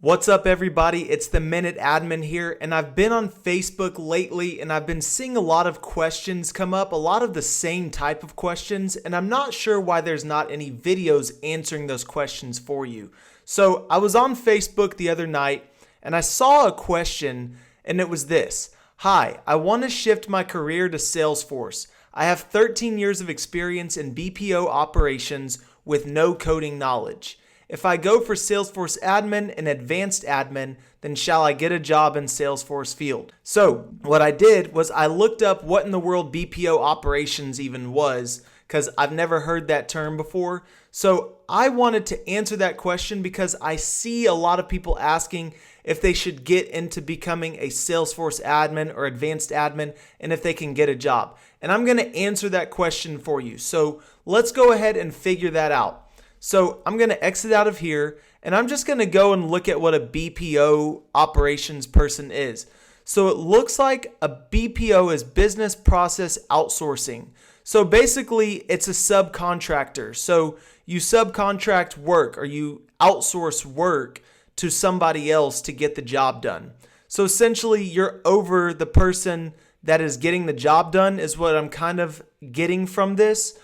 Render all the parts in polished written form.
What's up, everybody? It's the Minute Admin here, and I've been on Facebook lately, and I've been seeing a lot of questions come up, a lot of the same type of questions, and I'm not sure why there's not any videos answering those questions for you. So I was on Facebook the other night, and I saw a question, and it was this. Hi, I want to shift my career to Salesforce. I have 13 years of experience in BPO operations with no coding knowledge. If I go for Salesforce admin and advanced admin, then shall I get a job in Salesforce field? So what I did was I looked up what in the world BPO operations even was, because I've never heard that term before. So I wanted to answer that question because I see a lot of people asking if they should get into becoming a Salesforce admin or advanced admin and if they can get a job. And I'm going to answer that question for you. So let's go ahead and figure that out. So I'm going to exit out of here, and I'm just going to go and look at what a BPO operations person is. So it looks like a BPO is business process outsourcing. So basically, it's a subcontractor. So you subcontract work or you outsource work to somebody else to get the job done. So essentially, you're over the person that is getting the job done is what I'm kind of getting from this.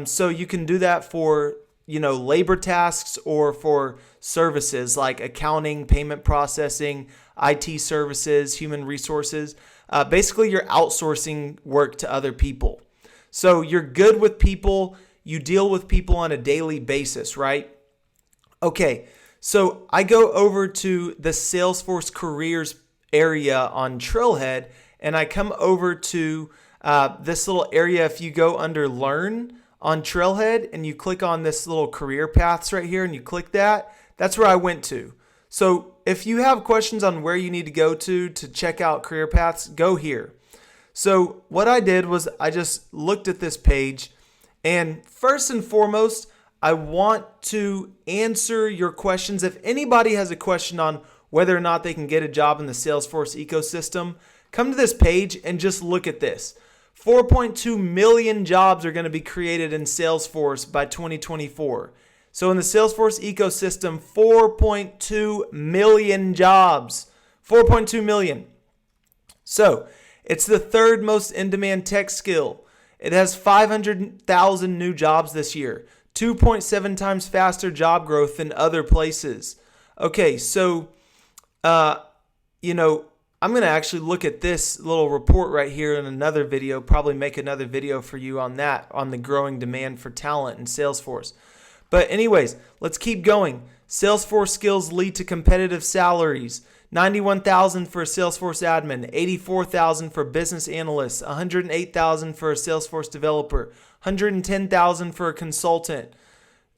So you can do that for labor tasks or for services like accounting, payment processing, IT services, human resources. Basically, you're outsourcing work to other people. So you're good with people. You deal with people on a daily basis, right? Okay, so I go over to the Salesforce Careers area on Trailhead, and I come over to this little area. If you go under Learn on Trailhead and you click on this little career paths right here and you click that, that's where I went to. So if you have questions on where you need to go to check out career paths, go here. So what I did was I just looked at this page, and first and foremost, I want to answer your questions. If anybody has a question on whether or not they can get a job in the Salesforce ecosystem, come to this page and just look at this. 4.2 million jobs are going to be created in Salesforce by 2024. So in the Salesforce ecosystem, 4.2 million jobs. 4.2 million. So it's the third most in-demand tech skill. It has 500,000 new jobs this year. 2.7 times faster job growth than other places. Okay, so, I'm going to actually look at this little report right here in another video, probably make another video for you on that, on the growing demand for talent in Salesforce. But anyways, let's keep going. Salesforce skills lead to competitive salaries. $91,000 for a Salesforce admin, $84,000 for business analyst, $108,000 for a Salesforce developer, $110,000 for a consultant,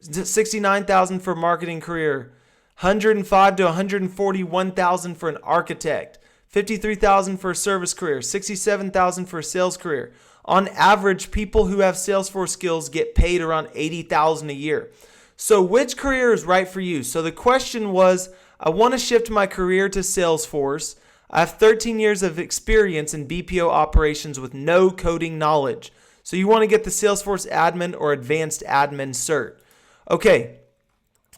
$69,000 for a marketing career, $105,000 to $141,000 for an architect, $53,000 for a service career, $67,000 for a sales career. On average, people who have Salesforce skills get paid around $80,000 a year. So which career is right for you? So the question was, I want to shift my career to Salesforce. I have 13 years of experience in BPO operations with no coding knowledge. So you want to get the Salesforce admin or advanced admin cert. Okay.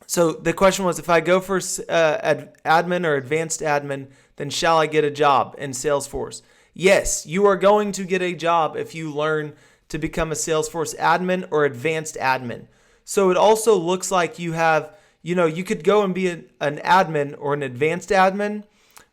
So the question was, if I go for admin or advanced admin, then shall I get a job in Salesforce? Yes, you are going to get a job if you learn to become a Salesforce admin or advanced admin. So it also looks like you have, you could go and be an admin or an advanced admin,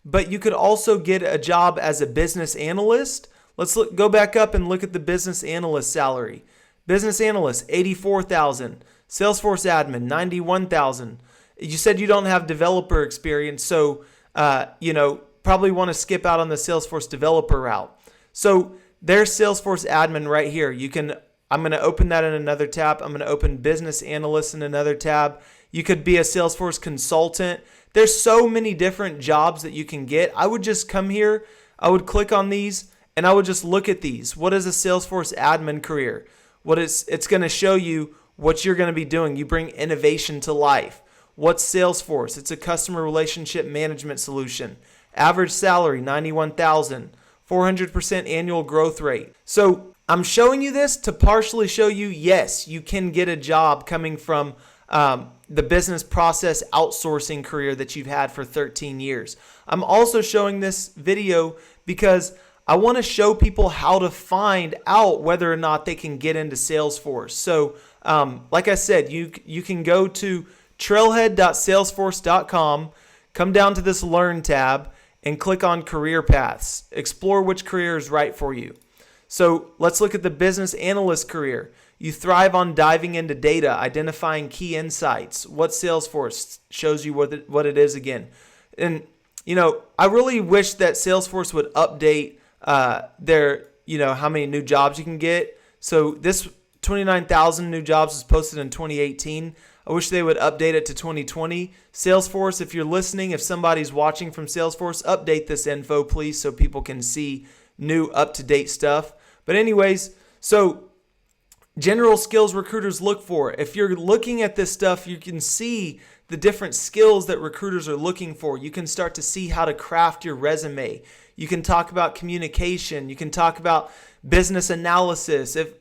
but you could also get a job as a business analyst. Let's go back up and look at the business analyst salary. Business analyst, $84,000. Salesforce admin, $91,000. You said you don't have developer experience, so probably want to skip out on the Salesforce developer route. So there's Salesforce admin right here. I'm going to open that in another tab. I'm going to open business analyst in another tab. You could be a Salesforce consultant. There's so many different jobs that you can get. I would just come here, I would click on these, and I would just look at these. What is a Salesforce admin career? It's going to show you what you're going to be doing. You bring innovation to life. What's Salesforce? It's a customer relationship management solution. Average salary, $91,000. 400% annual growth rate. So I'm showing you this to partially show you, yes, you can get a job coming from the business process outsourcing career that you've had for 13 years. I'm also showing this video because I want to show people how to find out whether or not they can get into Salesforce. So like I said, you can go to trailhead.salesforce.com, come down to this Learn tab, and click on Career Paths. Explore which career is right for you. So let's look at the business analyst career. You thrive on diving into data, identifying key insights. What Salesforce shows you what it is again. And, I really wish that Salesforce would update their, how many new jobs you can get. So this 29,000 new jobs was posted in 2018. I wish they would update it to 2020. Salesforce, if you're listening, if somebody's watching from Salesforce, update this info, please, so people can see new up-to-date stuff. But anyways, so general skills recruiters look for. If you're looking at this stuff, you can see the different skills that recruiters are looking for. You can start to see how to craft your resume. You can talk about communication. You can talk about business analysis. If,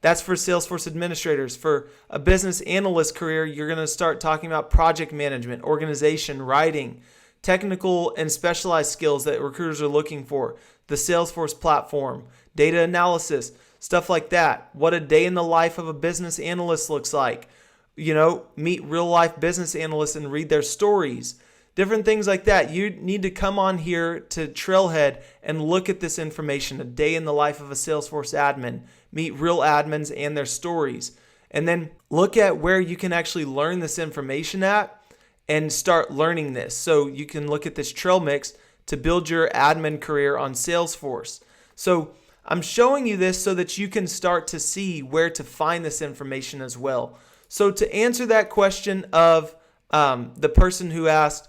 that's for Salesforce administrators. For a business analyst career, you're going to start talking about project management, organization, writing, technical and specialized skills that recruiters are looking for, the Salesforce platform, data analysis, stuff like that. What a day in the life of a business analyst looks like. Meet real life business analysts and read their stories. Different things like that. You need to come on here to Trailhead and look at this information, a day in the life of a Salesforce admin. Meet real admins and their stories. And then look at where you can actually learn this information at and start learning this. So you can look at this trail mix to build your admin career on Salesforce. So I'm showing you this so that you can start to see where to find this information as well. So to answer that question of the person who asked,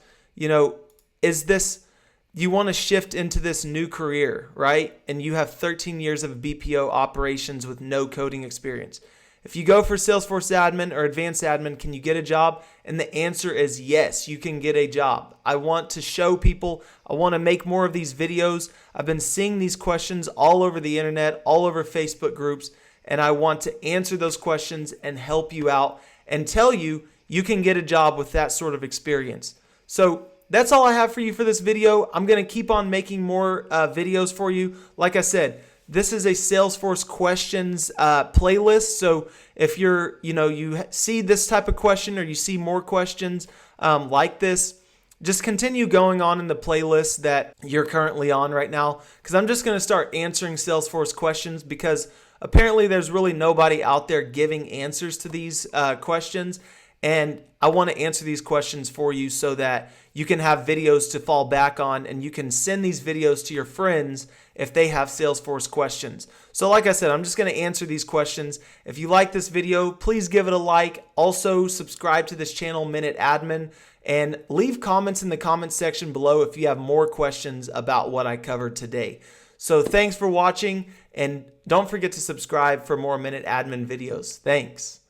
is this, you want to shift into this new career, right? And you have 13 years of BPO operations with no coding experience. If you go for Salesforce admin or advanced admin, can you get a job? And the answer is yes, you can get a job. I want to show people, I want to make more of these videos. I've been seeing these questions all over the internet, all over Facebook groups, and I want to answer those questions and help you out and tell you you can get a job with that sort of experience. So that's all I have for you for this video. I'm going to keep on making more videos for you. Like I said, this is a Salesforce questions playlist. So if you're, you see this type of question or you see more questions like this, just continue going on in the playlist that you're currently on right now. Because I'm just going to start answering Salesforce questions because apparently there's really nobody out there giving answers to these questions. And I want to answer these questions for you so that you can have videos to fall back on and you can send these videos to your friends if they have Salesforce questions. So like I said, I'm just going to answer these questions. If you like this video, please give it a like. Also, subscribe to this channel, Minute Admin, and leave comments in the comments section below if you have more questions about what I covered today. So thanks for watching, and don't forget to subscribe for more Minute Admin videos. Thanks.